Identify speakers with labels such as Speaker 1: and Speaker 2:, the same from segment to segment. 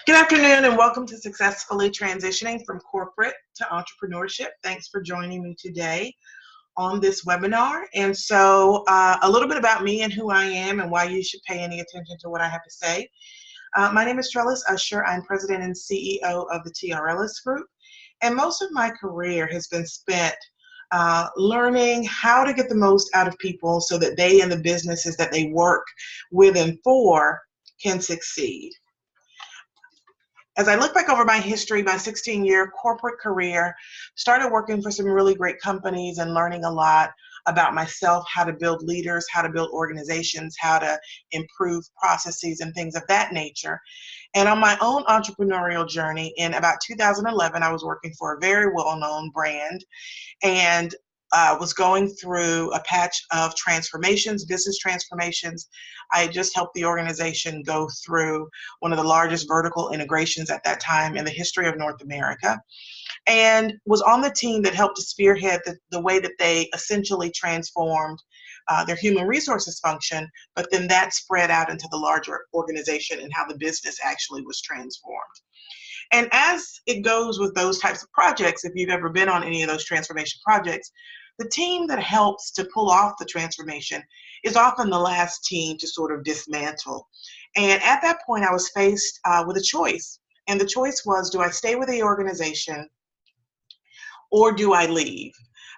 Speaker 1: Good afternoon and welcome to Successfully Transitioning from Corporate to Entrepreneurship. Thanks for joining me today on this webinar. And so a little bit about me and who I am and why you should pay any attention to what I have to say. My name is Trellis Usher. I'm President and CEO of the Trellis Group. And most of my career has been spent learning how to get the most out of people so that they and the businesses that they work with and for can succeed. As I look back over my history, my 16-year corporate career, started working for some really great companies and learning a lot about myself, how to build leaders, how to build organizations, how to improve processes and things of that nature. And on my own entrepreneurial journey in about 2011, I was working for a very well-known brand and was going through a patch of transformations, business transformations. I had just helped the organization go through one of the largest vertical integrations at that time in the history of North America, and was on the team that helped to spearhead the way that they essentially transformed their human resources function, but then that spread out into the larger organization and how the business actually was transformed. And as it goes with those types of projects, if you've ever been on any of those transformation projects, the team that helps to pull off the transformation is often the last team to sort of dismantle. And at that point, I was faced with a choice. And the choice was, do I stay with the organization or do I leave?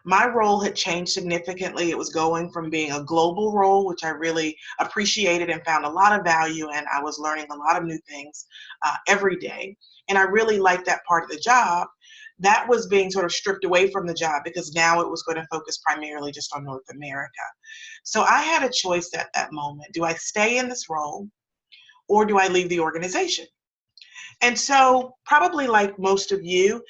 Speaker 1: My role had changed significantly. It was going from being a global role, which I really appreciated and found a lot of value in. I was learning a lot of new things every day. And I really liked that part of the job. That was being sort of stripped away from the job because now it was going to focus primarily just on North America. So I had a choice at that moment. Do I stay in this role or do I leave the organization? And so probably like most of you,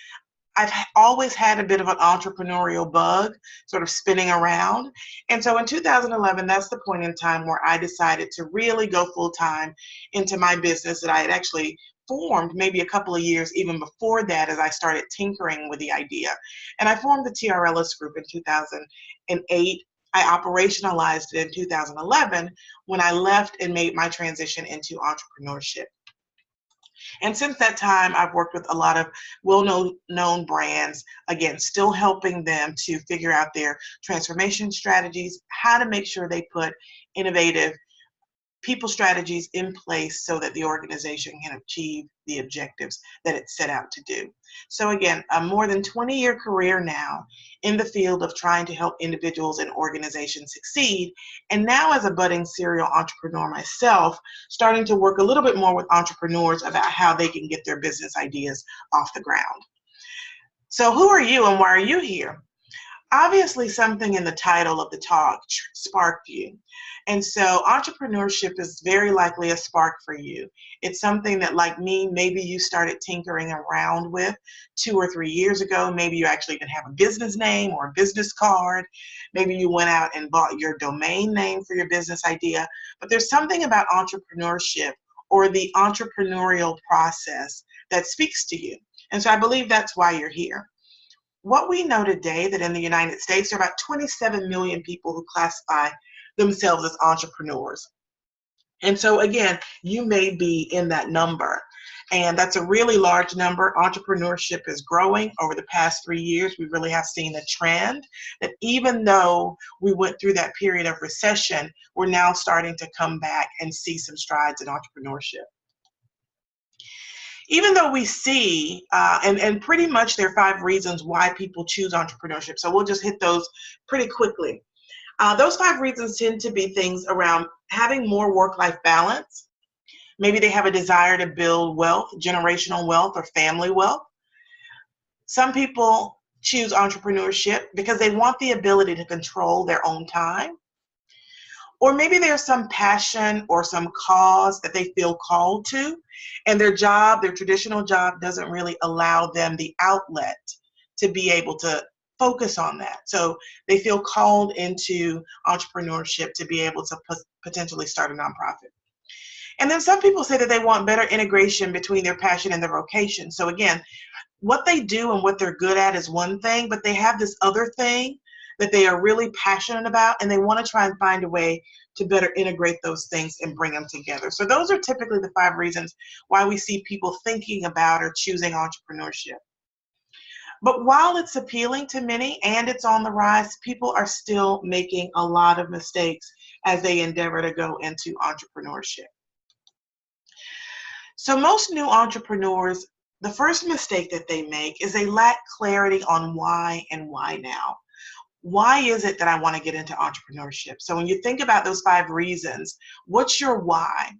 Speaker 1: I've always had a bit of an entrepreneurial bug sort of spinning around. And so in 2011, that's the point in time where I decided to really go full time into my business that I had actually formed maybe a couple of years even before that as I started tinkering with the idea. And I formed the TRLS group in 2008. I operationalized it in 2011 when I left and made my transition into entrepreneurship. And since that time, I've worked with a lot of well-known brands, again, still helping them to figure out their transformation strategies, how to make sure they put innovative people strategies in place so that the organization can achieve the objectives that it set out to do. So again, a more than 20-year career now in the field of trying to help individuals and organizations succeed. And now as a budding serial entrepreneur myself, starting to work a little bit more with entrepreneurs about how they can get their business ideas off the ground. So who are you and why are you here? Obviously, something in the title of the talk sparked you. And so entrepreneurship is very likely a spark for you. It's something that, like me, maybe you started tinkering around with 2 or 3 years ago. Maybe you actually didn't have a business name or a business card. Maybe you went out and bought your domain name for your business idea. But there's something about entrepreneurship or the entrepreneurial process that speaks to you. And so I believe that's why you're here. What we know today that in the United States, there are about 27 million people who classify themselves as entrepreneurs. And so again, you may be in that number. And that's a really large number. Entrepreneurship is growing over the past 3 years. We really have seen a trend that even though we went through that period of recession, we're now starting to come back and see some strides in entrepreneurship. Even though we see, and pretty much there are 5 reasons why people choose entrepreneurship. So we'll just hit those pretty quickly. Those 5 reasons tend to be things around having more work-life balance. Maybe they have a desire to build wealth, generational wealth or family wealth. Some people choose entrepreneurship because they want the ability to control their own time. Or maybe there's some passion or some cause that they feel called to, and their job, their traditional job, doesn't really allow them the outlet to be able to focus on that. So they feel called into entrepreneurship to be able to potentially start a nonprofit. And then some people say that they want better integration between their passion and their vocation. So again, what they do and what they're good at is one thing, but they have this other thing that they are really passionate about, and they want to try and find a way to better integrate those things and bring them together. So those are typically the 5 reasons why we see people thinking about or choosing entrepreneurship. But while it's appealing to many and it's on the rise, people are still making a lot of mistakes as they endeavor to go into entrepreneurship. So most new entrepreneurs, the first mistake that they make is they lack clarity on why and why now. Why is it that I want to get into entrepreneurship? So when you think about those 5 reasons, what's your why?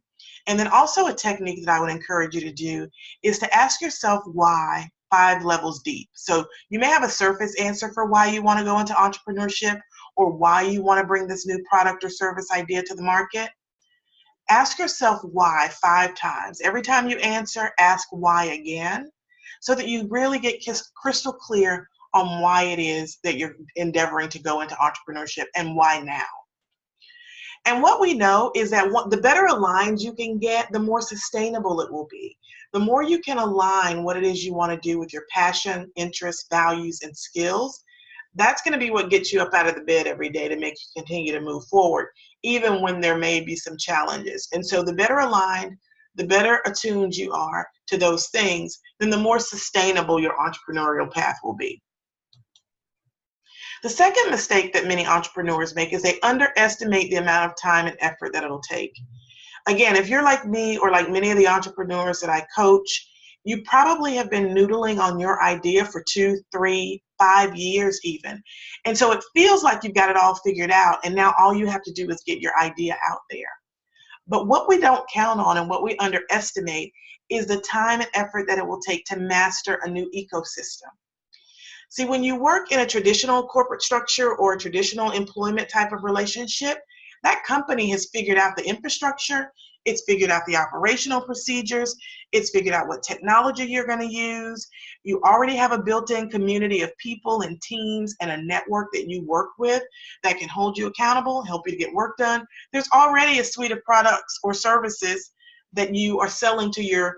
Speaker 1: And then also a technique that I would encourage you to do is to ask yourself why 5 levels deep. So you may have a surface answer for why you want to go into entrepreneurship or why you want to bring this new product or service idea to the market. Ask yourself why 5 times. Every time you answer, ask why again, so that you really get crystal clear on why it is that you're endeavoring to go into entrepreneurship and why now. And what we know is that the better aligned you can get, the more sustainable it will be. The more you can align what it is you want to do with your passion, interests, values, and skills, that's going to be what gets you up out of the bed every day to make you continue to move forward, even when there may be some challenges. And so the better aligned, the better attuned you are to those things, then the more sustainable your entrepreneurial path will be. The second mistake that many entrepreneurs make is they underestimate the amount of time and effort that it'll take. Again, if you're like me or like many of the entrepreneurs that I coach, you probably have been noodling on your idea for 2, 3, 5 years even. And so it feels like you've got it all figured out, and now all you have to do is get your idea out there. But what we don't count on and what we underestimate is the time and effort that it will take to master a new ecosystem. See, when you work in a traditional corporate structure or a traditional employment type of relationship, that company has figured out the infrastructure, it's figured out the operational procedures, it's figured out what technology you're going to use. You already have a built-in community of people and teams and a network that you work with that can hold you accountable, help you to get work done. There's already a suite of products or services that you are selling to your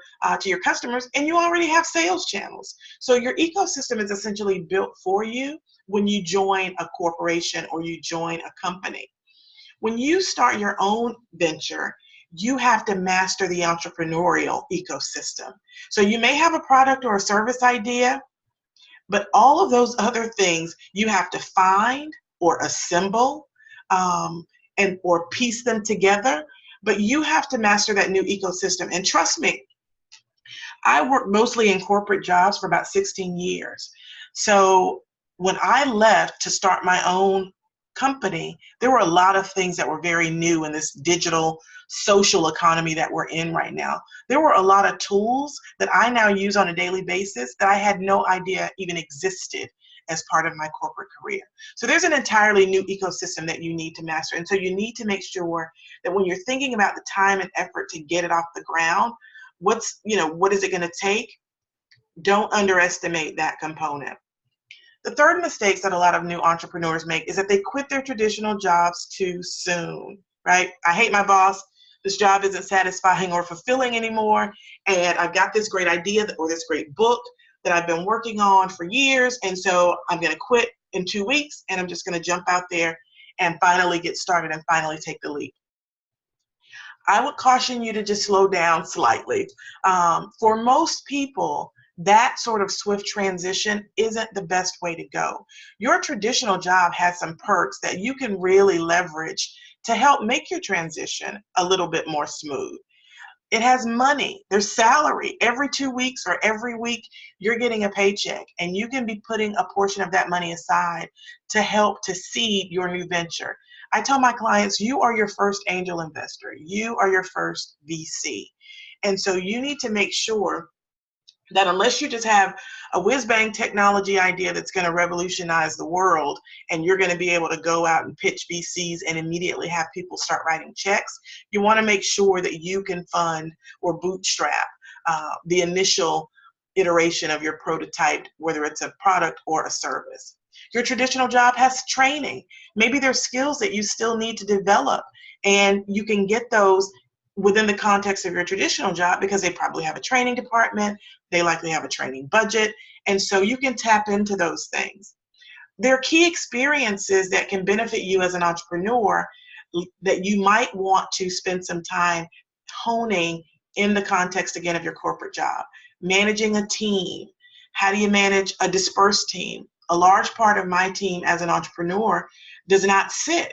Speaker 1: customers, and you already have sales channels. So your ecosystem is essentially built for you when you join a corporation or you join a company. When you start your own venture, you have to master the entrepreneurial ecosystem. So you may have a product or a service idea, but all of those other things you have to find or assemble or piece them together. But you have to master that new ecosystem. And trust me, I worked mostly in corporate jobs for about 16 years. So when I left to start my own company, there were a lot of things that were very new in this digital social economy that we're in right now. There were a lot of tools that I now use on a daily basis that I had no idea even existed as part of my corporate career. So there's an entirely new ecosystem that you need to master. And so you need to make sure that when you're thinking about the time and effort to get it off the ground, what is it going to take? Don't underestimate that component. The third mistake that a lot of new entrepreneurs make is that they quit their traditional jobs too soon, right? I hate my boss. This job isn't satisfying or fulfilling anymore. And I've got this great idea or this great book that I've been working on for years. And so I'm going to quit in 2 weeks, and I'm just going to jump out there and finally get started and finally take the leap. I would caution you to just slow down slightly. For most people, that sort of swift transition isn't the best way to go. Your traditional job has some perks that you can really leverage to help make your transition a little bit more smooth. It has money, there's salary. Every 2 weeks or every week, you're getting a paycheck, and you can be putting a portion of that money aside to help to seed your new venture. I tell my clients, you are your first angel investor. You are your first VC. And so you need to make sure that unless you just have a whiz-bang technology idea that's going to revolutionize the world, and you're going to be able to go out and pitch VCs and immediately have people start writing checks, you want to make sure that you can fund or bootstrap the initial iteration of your prototype, whether it's a product or a service. Your traditional job has training. Maybe there's skills that you still need to develop, and you can get those within the context of your traditional job because they probably have a training department, they likely have a training budget, and so you can tap into those things. there are key experiences that can benefit you as an entrepreneur that you might want to spend some time honing in the context, again, of your corporate job. Managing a team. How do you manage a dispersed team? A large part of my team as an entrepreneur does not sit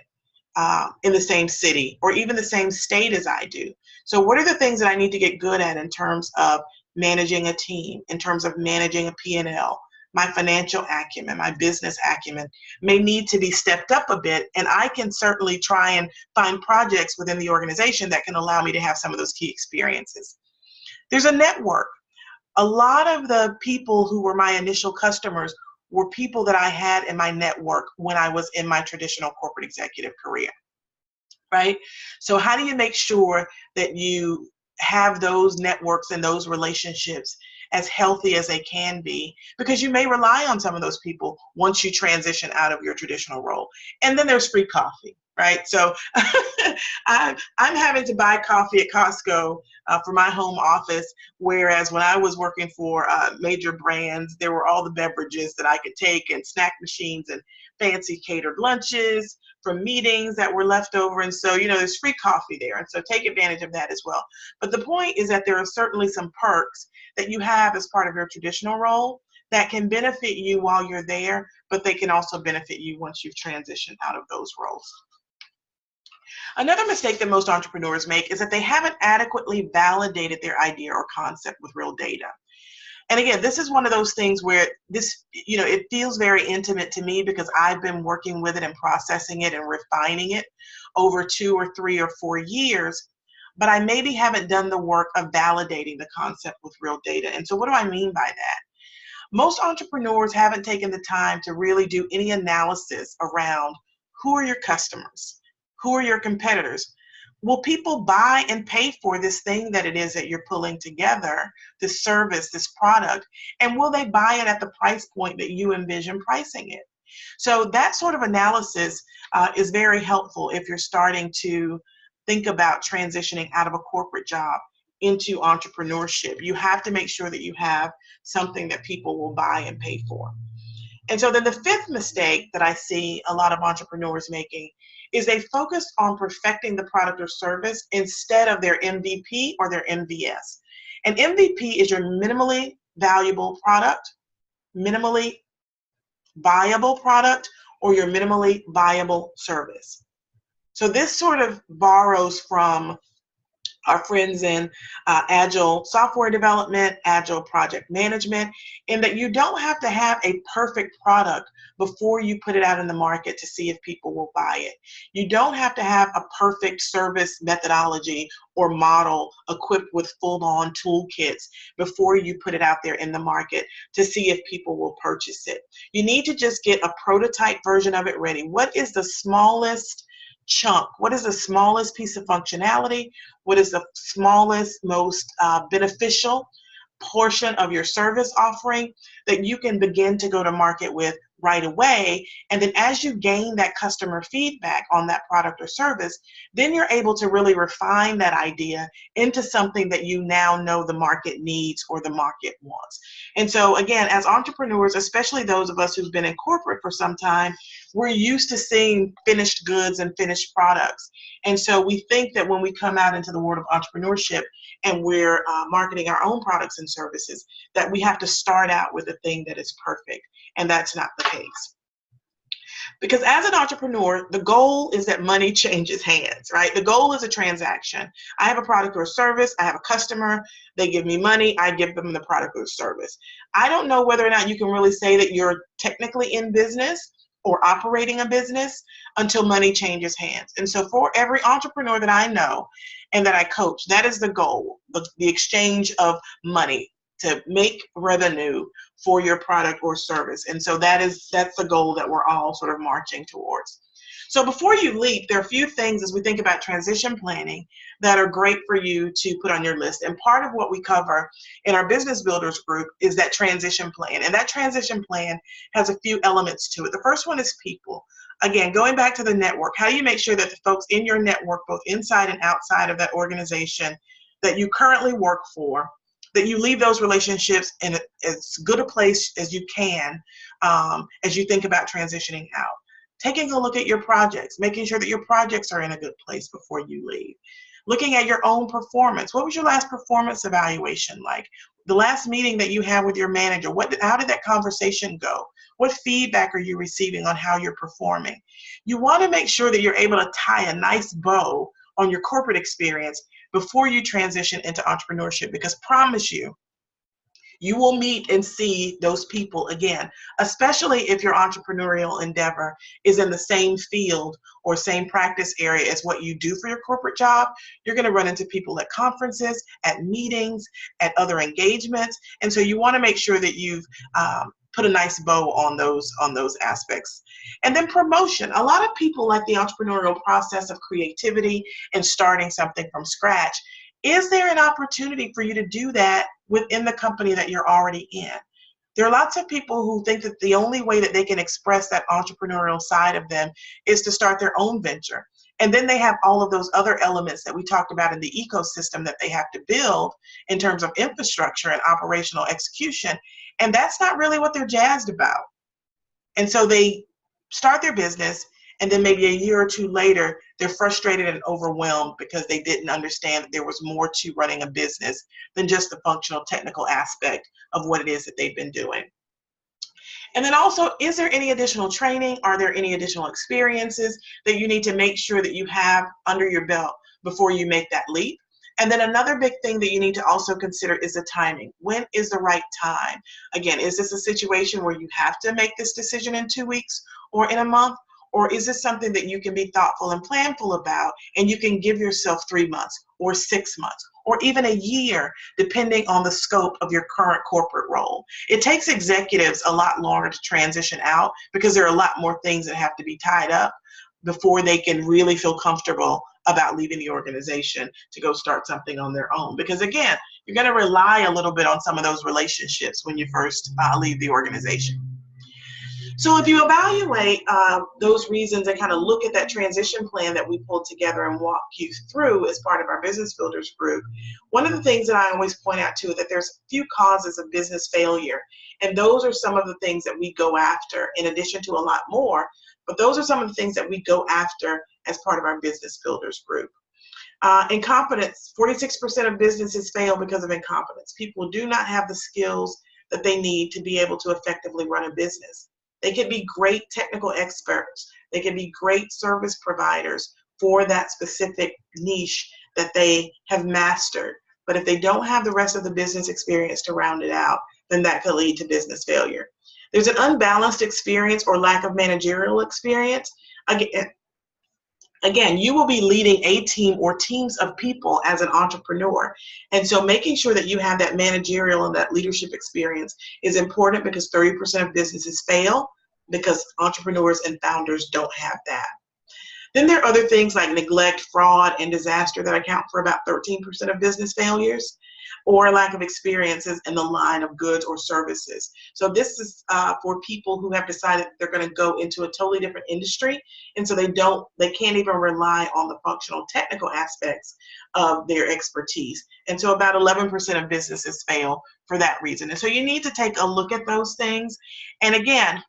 Speaker 1: in the same city or even the same state as I do. So what are the things that I need to get good at in terms of managing a team, in terms of managing a P&L? My financial acumen, my business acumen may need to be stepped up a bit, and I can certainly try and find projects within the organization that can allow me to have some of those key experiences. There's a network. A lot of the people who were my initial customers were people that I had in my network when I was in my traditional corporate executive career, right? So how do you make sure that you have those networks and those relationships as healthy as they can be? Because you may rely on some of those people once you transition out of your traditional role. And then there's free coffee, right? So I'm having to buy coffee at Costco for my home office, whereas when I was working for major brands, there were all the beverages that I could take and snack machines and fancy catered lunches from meetings that were left over. And so, there's free coffee there. And so take advantage of that as well. But the point is that there are certainly some perks that you have as part of your traditional role that can benefit you while you're there, but they can also benefit you once you've transitioned out of those roles. Another mistake that most entrepreneurs make is that they haven't adequately validated their idea or concept with real data. And again, this is one of those things where it feels very intimate to me because I've been working with it and processing it and refining it over 2 or 3 or 4 years, but I maybe haven't done the work of validating the concept with real data. And so what do I mean by that? Most entrepreneurs haven't taken the time to really do any analysis around who are your customers, who are your competitors. Will people buy and pay for this thing that it is that you're pulling together, this service, this product, and will they buy it at the price point that you envision pricing it? So that sort of analysis is very helpful if you're starting to think about transitioning out of a corporate job into entrepreneurship. You have to make sure that you have something that people will buy and pay for. And so then the fifth mistake that I see a lot of entrepreneurs making is they focus on perfecting the product or service instead of their MVP or their MVS. An MVP is your minimally valuable product, minimally viable product, or your minimally viable service. So this sort of borrows from our friends in Agile software development, Agile project management, in that you don't have to have a perfect product before you put it out in the market to see if people will buy it. You don't have to have a perfect service methodology or model equipped with full-on toolkits before you put it out there in the market to see if people will purchase it. You need to just get a prototype version of it ready. What is the smallest chunk? What is the smallest piece of functionality? What is the smallest, most beneficial portion of your service offering that you can begin to go to market with right away? And then as you gain that customer feedback on that product or service, then you're able to really refine that idea into something that you now know the market needs or the market wants. And so again, as entrepreneurs, especially those of us who've been in corporate for some time, we're used to seeing finished goods and finished products. And so we think that when we come out into the world of entrepreneurship and we're marketing our own products and services, that we have to start out with a thing that is perfect. And that's not the case. Because as an entrepreneur, the goal is that money changes hands, right? The goal is a transaction. I have a product or a service. I have a customer. They give me money. I give them the product or service. I don't know whether or not you can really say that you're technically in business or operating a business until money changes hands. And so for every entrepreneur that I know and that I coach, that is the goal, the exchange of money to make revenue for your product or service. And so that's the goal that we're all sort of marching towards. So before you leap, there are a few things as we think about transition planning that are great for you to put on your list. And part of what we cover in our Business Builders group is that transition plan. And that transition plan has a few elements to it. The first one is people. Again, going back to the network, how do you make sure that the folks in your network, both inside and outside of that organization that you currently work for, that you leave those relationships in as good a place as you can as you think about transitioning out. Taking a look at your projects, making sure that your projects are in a good place before you leave. Looking at your own performance. What was your last performance evaluation like? The last meeting that you had with your manager, how did that conversation go? What feedback are you receiving on how you're performing? You want to make sure that you're able to tie a nice bow on your corporate experience before you transition into entrepreneurship, because promise you will meet and see those people again, especially if your entrepreneurial endeavor is in the same field or same practice area as what you do for your corporate job. You're going to run into people at conferences, at meetings, at other engagements. And so you want to make sure that you've put a nice bow on those aspects. And then promotion. A lot of people like the entrepreneurial process of creativity and starting something from scratch. Is there an opportunity for you to do that within the company that you're already in? There are lots of people who think that the only way that they can express that entrepreneurial side of them is to start their own venture. And then they have all of those other elements that we talked about in the ecosystem that they have to build in terms of infrastructure and operational execution. And that's not really what they're jazzed about. And so they start their business, and then maybe a year or two later, they're frustrated and overwhelmed because they didn't understand that there was more to running a business than just the functional technical aspect of what it is that they've been doing. And then also, is there any additional training? Are there any additional experiences that you need to make sure that you have under your belt before you make that leap? And then another big thing that you need to also consider is the timing. When is the right time? Again, is this a situation where you have to make this decision in 2 weeks or in a month? Or is this something that you can be thoughtful and planful about, and you can give yourself 3 months or 6 months or even a year, depending on the scope of your current corporate role? It takes executives a lot longer to transition out because there are a lot more things that have to be tied up before they can really feel comfortable about leaving the organization to go start something on their own. Because again, you're going to rely a little bit on some of those relationships when you first leave the organization. So if you evaluate those reasons and kind of look at that transition plan that we pulled together and walk you through as part of our Business Builders group, one of the things that I always point out too is that there's a few causes of business failure. And those are some of the things that we go after in addition to a lot more. But those are some of the things that we go after as part of our Business Builders group. Incompetence, 46% of businesses fail because of incompetence. People do not have the skills that they need to be able to effectively run a business. They can be great technical experts. They can be great service providers for that specific niche that they have mastered. But if they don't have the rest of the business experience to round it out, then that could lead to business failure. There's an unbalanced experience or lack of managerial experience. Again, you will be leading a team or teams of people as an entrepreneur. And so making sure that you have that managerial and that leadership experience is important, because 30% of businesses fail because entrepreneurs and founders don't have that. Then there are other things like neglect, fraud, and disaster that account for about 13% of business failures, or lack of experiences in the line of goods or services. So this is for people who have decided they're going to go into a totally different industry, and so they can't even rely on the functional technical aspects of their expertise. And so about 11% of businesses fail for that reason. And so you need to take a look at those things. And again,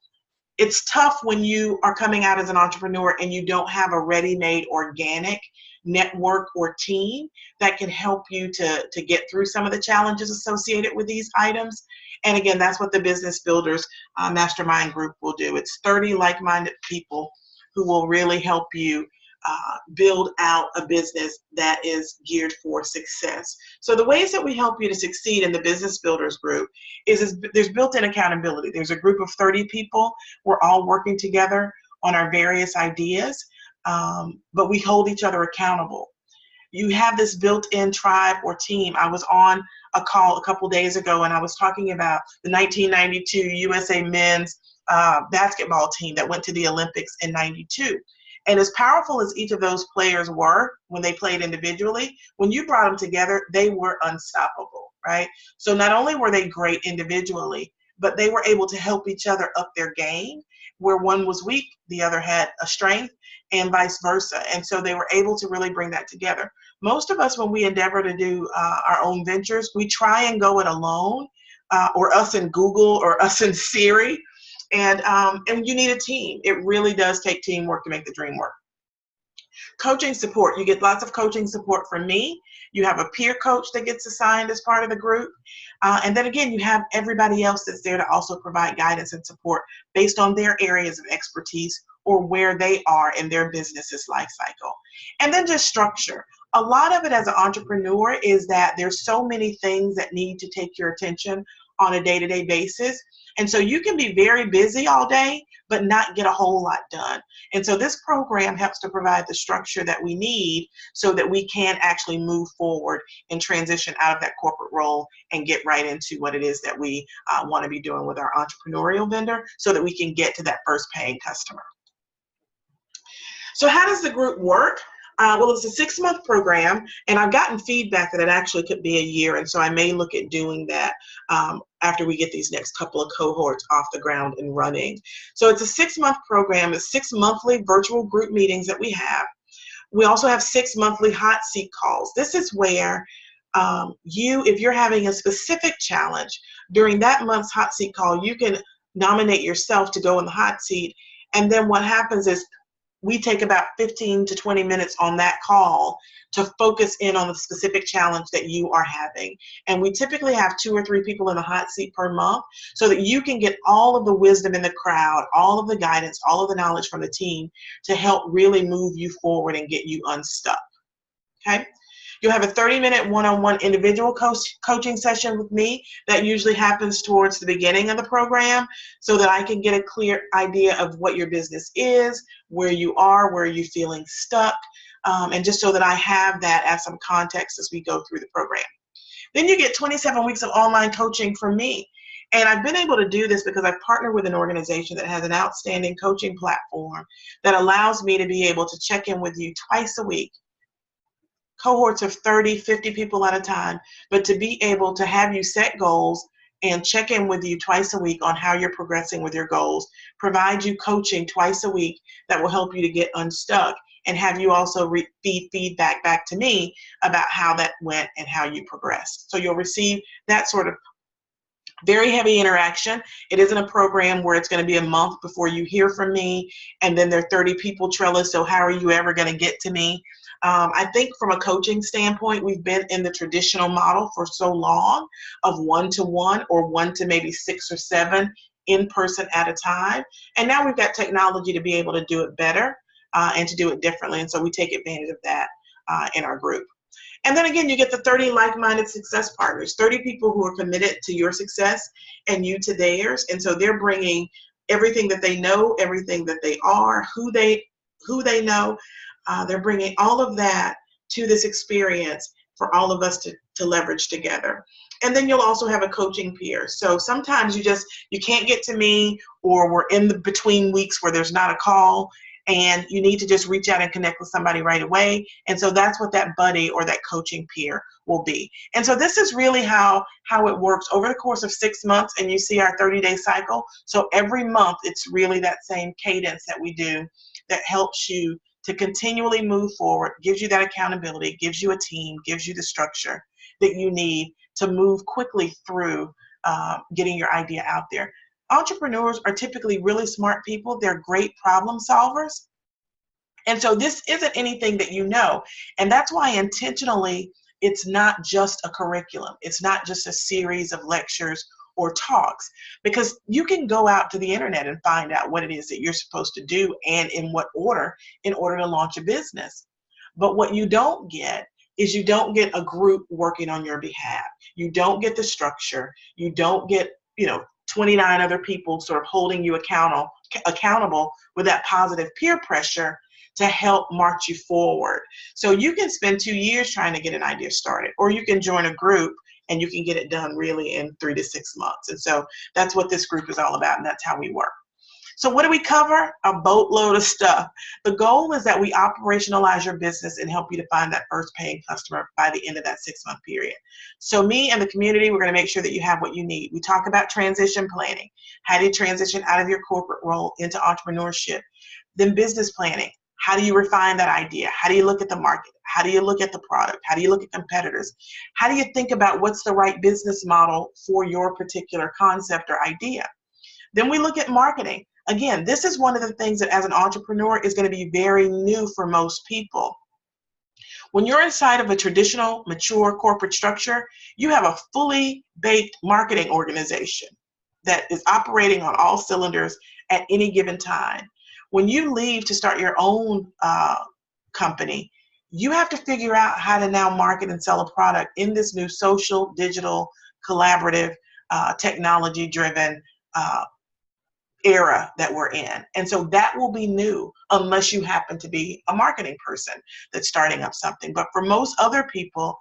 Speaker 1: it's tough when you are coming out as an entrepreneur and you don't have a ready-made organic network or team that can help you to get through some of the challenges associated with these items. And again, that's what the Business Builders Mastermind group will do. It's 30 like-minded people who will really help you build out a business that is geared for success. So the ways that we help you to succeed in the Business Builders group is there's built-in accountability. There's a group of 30 people. We're all working together on our various ideas, but we hold each other accountable. You have this built-in tribe or team. I was on a call a couple days ago, and I was talking about the 1992 USA men's basketball team that went to the Olympics in '92. And as powerful as each of those players were when they played individually, when you brought them together, they were unstoppable, right? So not only were they great individually, but they were able to help each other up their game. Where one was weak, the other had a strength, and vice versa. And so they were able to really bring that together. Most of us, when we endeavor to do our own ventures, we try and go it alone, or us and Google, or us and Siri, and you need a team. It really does take teamwork to make the dream work. Coaching support. You get lots of coaching support from me. You have a peer coach that gets assigned as part of the group. And then again, you have everybody else that's there to also provide guidance and support based on their areas of expertise or where they are in their business's life cycle. And then just structure. A lot of it as an entrepreneur is that there's so many things that need to take your attention on a day-to-day basis. And so you can be very busy all day, but not get a whole lot done. And so this program helps to provide the structure that we need so that we can actually move forward and transition out of that corporate role and get right into what it is that we want to be doing with our entrepreneurial vendor so that we can get to that first paying customer. So how does the group work? Well, it's a 6-month program, and I've gotten feedback that it actually could be a year, and so I may look at doing that after we get these next couple of cohorts off the ground and running. So it's a 6-month program. It's 6 monthly virtual group meetings that we have. We also have 6 monthly hot seat calls. This is where if you're having a specific challenge, during that month's hot seat call, you can nominate yourself to go in the hot seat, and then what happens is we take about 15 to 20 minutes on that call to focus in on the specific challenge that you are having. And we typically have 2 or 3 people in the hot seat per month so that you can get all of the wisdom in the crowd, all of the guidance, all of the knowledge from the team to help really move you forward and get you unstuck. Okay? You'll have a 30-minute one-on-one individual coaching session with me. That usually happens towards the beginning of the program so that I can get a clear idea of what your business is, where you are, where you're feeling stuck, and just so that I have that as some context as we go through the program. Then you get 27 weeks of online coaching from me. And I've been able to do this because I've partnered with an organization that has an outstanding coaching platform that allows me to be able to check in with you twice a week. Cohorts of 30, 50 people at a time, but to be able to have you set goals and check in with you twice a week on how you're progressing with your goals, provide you coaching twice a week that will help you to get unstuck, and have you also feed feedback back to me about how that went and how you progressed. So you'll receive that sort of very heavy interaction. It isn't a program where it's going to be a month before you hear from me, and then there are 30 people, Trellis, so how are you ever going to get to me? I think from a coaching standpoint, we've been in the traditional model for so long of 1-to-1 or 1 to maybe 6 or 7 in person at a time. And now we've got technology to be able to do it better and to do it differently. And so we take advantage of that in our group. And then again, you get the 30 like-minded success partners, 30 people who are committed to your success and you to theirs. And so they're bringing everything that they know, everything that they are, who they know. They're bringing all of that to this experience for all of us to leverage together. And then you'll also have a coaching peer. So sometimes you can't get to me, or we're in the between weeks where there's not a call, and you need to just reach out and connect with somebody right away. And so that's what that buddy or that coaching peer will be. And so this is really how it works over the course of 6 months, and you see our 30-day cycle. So every month it's really that same cadence that we do that helps you to continually move forward, gives you that accountability, gives you a team, gives you the structure that you need to move quickly through getting your idea out there. Entrepreneurs are typically really smart people. They're great problem solvers. And so this isn't anything that you know. And that's why intentionally, it's not just a curriculum. It's not just a series of lectures or talks, because you can go out to the internet and find out what it is that you're supposed to do and in what order in order to launch a business. But what you don't get is you don't get a group working on your behalf. You don't get the structure. You don't get, 29 other people sort of holding you accountable with that positive peer pressure to help march you forward. So you can spend 2 years trying to get an idea started, or you can join a group and you can get it done really in 3 to 6 months. And so that's what this group is all about, and that's how we work. So what do we cover? A boatload of stuff. The goal is that we operationalize your business and help you to find that first paying customer by the end of that 6-month period. So me and the community, we're going to make sure that you have what you need. We talk about transition planning. How do you transition out of your corporate role into entrepreneurship? Then business planning. How do you refine that idea? How do you look at the market? How do you look at the product? How do you look at competitors? How do you think about what's the right business model for your particular concept or idea? Then we look at marketing. Again, this is one of the things that as an entrepreneur is going to be very new for most people. When you're inside of a traditional, mature corporate structure, you have a fully baked marketing organization that is operating on all cylinders at any given time. When you leave to start your own company, you have to figure out how to now market and sell a product in this new social, digital, collaborative, technology-driven era that we're in. And so that will be new unless you happen to be a marketing person that's starting up something. But for most other people,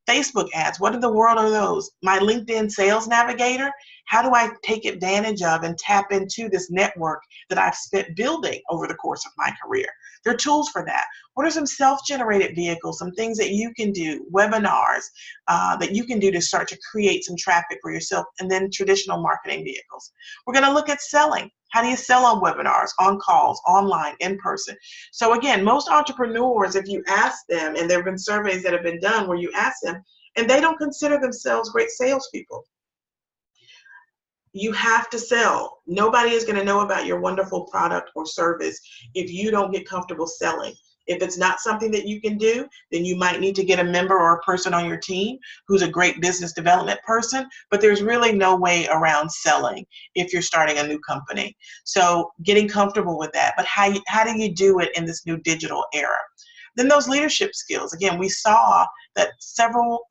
Speaker 1: Facebook ads, what in the world are those? My LinkedIn Sales Navigator, how do I take advantage of and tap into this network that I've spent building over the course of my career? There are tools for that. What are some self-generated vehicles, some things that you can do, webinars that you can do to start to create some traffic for yourself, and then traditional marketing vehicles. We're going to look at selling. How do you sell on webinars, on calls, online, in person? So again, most entrepreneurs, if you ask them, and there have been surveys that have been done where you ask them, and they don't consider themselves great salespeople. You have to sell. Nobody is going to know about your wonderful product or service if you don't get comfortable selling. If it's not something that you can do, then you might need to get a member or a person on your team who's a great business development person, but there's really no way around selling if you're starting a new company. So getting comfortable with that, but how do you do it in this new digital era? Then those leadership skills. Again, we saw that several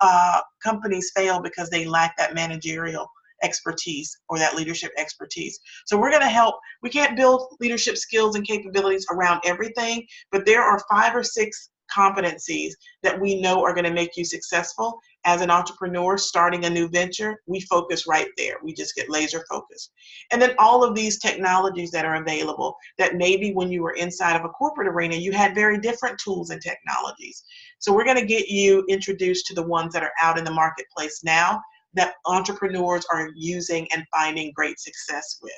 Speaker 1: companies fail because they lack that managerial expertise or that leadership expertise. So we're going to help. We can't build leadership skills and capabilities around everything, but there are 5 or 6 competencies that we know are going to make you successful as an entrepreneur starting a new venture. We focus right there. We just get laser focused. And then all of these technologies that are available that maybe when you were inside of a corporate arena, you had very different tools and technologies. So we're going to get you introduced to the ones that are out in the marketplace now that entrepreneurs are using and finding great success with.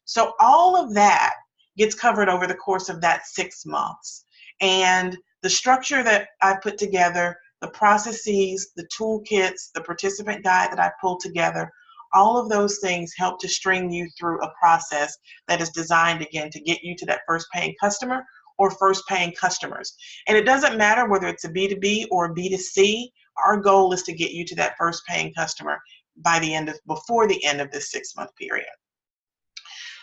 Speaker 1: So all of that gets covered over the course of that 6 months. And the structure that I put together, the processes, the toolkits, the participant guide that I pulled together, all of those things help to string you through a process that is designed, again, to get you to that first paying customer or first paying customers. And it doesn't matter whether it's a B2B or a B2C, our goal is to get you to that first paying customer before the end of this 6-month period.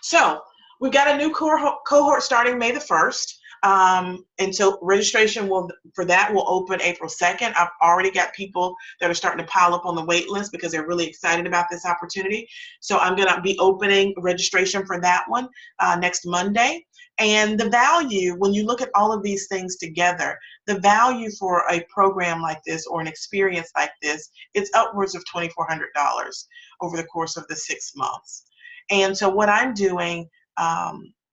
Speaker 1: So we've got a new cohort starting May the 1st. And so registration for that will open April 2nd. I've already got people that are starting to pile up on the wait list because they're really excited about this opportunity. So I'm going to be opening registration for that one next Monday. And the value, when you look at all of these things together, the value for a program like this or an experience like this, it's upwards of $2,400 over the course of the 6 months. And so what I'm doing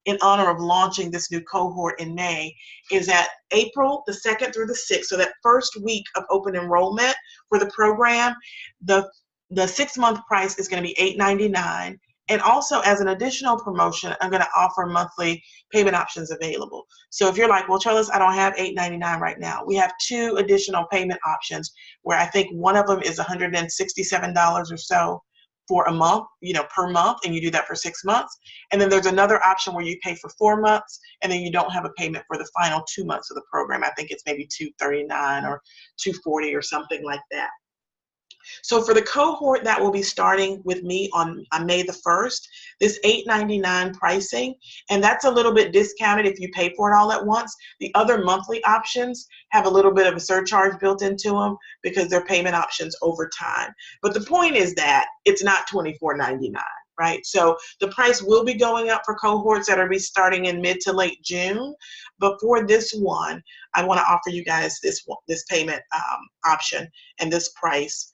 Speaker 1: in honor of launching this new cohort in May is at April the 2nd through the 6th, so that first week of open enrollment for the program, the 6-month price is going to be $899. And also, as an additional promotion, I'm going to offer monthly payment options available. So if you're like, well, Trellis, I don't have $899 right now. We have 2 additional payment options where I think one of them is $167 or so for a month, per month, and you do that for 6 months. And then there's another option where you pay for 4 months, and then you don't have a payment for the final 2 months of the program. I think it's maybe $239 or $240 or something like that. So for the cohort that will be starting with me on May the 1st, this $899 pricing, and that's a little bit discounted if you pay for it all at once. The other monthly options have a little bit of a surcharge built into them because they're payment options over time. But the point is that it's not $24.99, right? So the price will be going up for cohorts that are starting in mid to late June. But for this one, I want to offer you guys this payment option and this price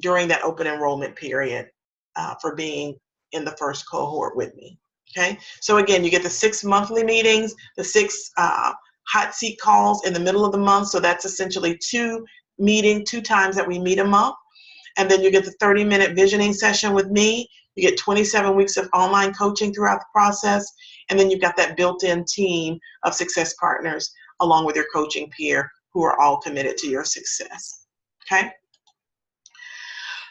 Speaker 1: during that open enrollment period for being in the first cohort with me. Okay, so again, you get the 6 monthly meetings, the 6 hot seat calls in the middle of the month. So that's essentially 2 times that we meet a month. And then you get the 30-minute visioning session with me. You get 27 weeks of online coaching throughout the process. And then you've got that built-in team of success partners along with your coaching peer who are all committed to your success. Okay?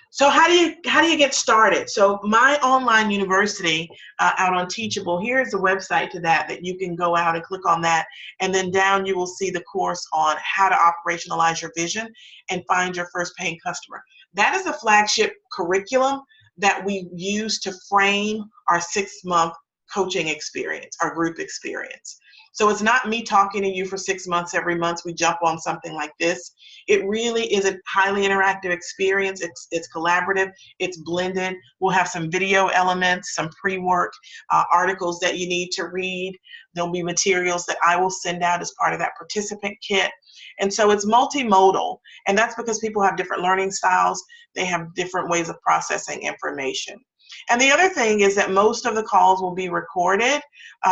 Speaker 1: So how do you get started? So my online university out on Teachable, here's the website to that you can go out and click on that, and then down you will see the course on how to operationalize your vision and find your first paying customer. That is a flagship curriculum that we use to frame our 6-month coaching experience, our group experience. So it's not me talking to you for 6 months every month we jump on something like this. It really is a highly interactive experience. It's collaborative, it's blended. We'll have some video elements, some pre-work articles that you need to read. There'll be materials that I will send out as part of that participant kit. And so it's multimodal, and that's because people have different learning styles. They have different ways of processing information. And the other thing is that most of the calls will be recorded.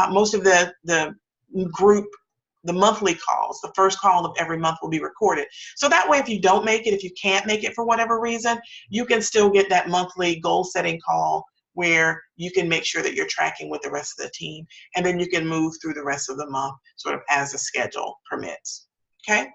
Speaker 1: Most of the group, the monthly calls, the first call of every month will be recorded. So that way, if you don't make it, if you can't make it for whatever reason, you can still get that monthly goal setting call where you can make sure that you're tracking with the rest of the team, and then you can move through the rest of the month sort of as the schedule permits. Okay?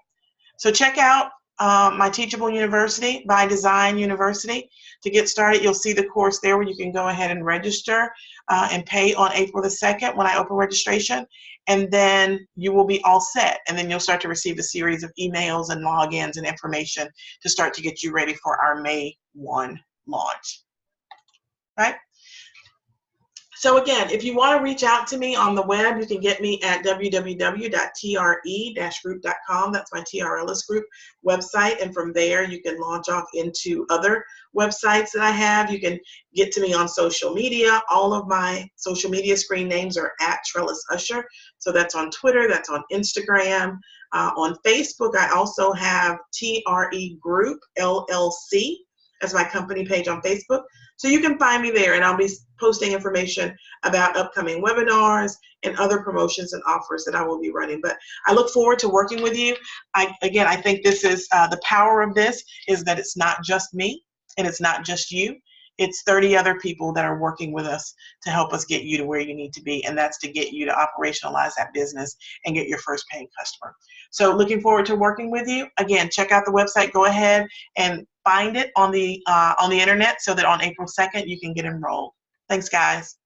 Speaker 1: So check out my Teachable University, by Design University. To get started, you'll see the course there where you can go ahead and register and pay on April the 2nd when I open registration, and then you will be all set. And then you'll start to receive a series of emails and logins and information to start to get you ready for our May 1 launch. Right? So again, if you want to reach out to me on the web, you can get me at www.tre-group.com. That's my TRLS group website. And from there, you can launch off into other websites that I have. You can get to me on social media. All of my social media screen names are at Trellis Usher. So that's on Twitter, that's on Instagram. On Facebook, I also have TRE Group, LLC, as my company page on Facebook. So you can find me there, and I'll be posting information about upcoming webinars and other promotions and offers that I will be running. But I look forward to working with you. I think this is the power of this is that it's not just me and it's not just you. It's 30 other people that are working with us to help us get you to where you need to be, and that's to get you to operationalize that business and get your first paying customer. So looking forward to working with you. Again, check out the website. Go ahead and find it on the internet so that on April 2nd you can get enrolled. Thanks, guys.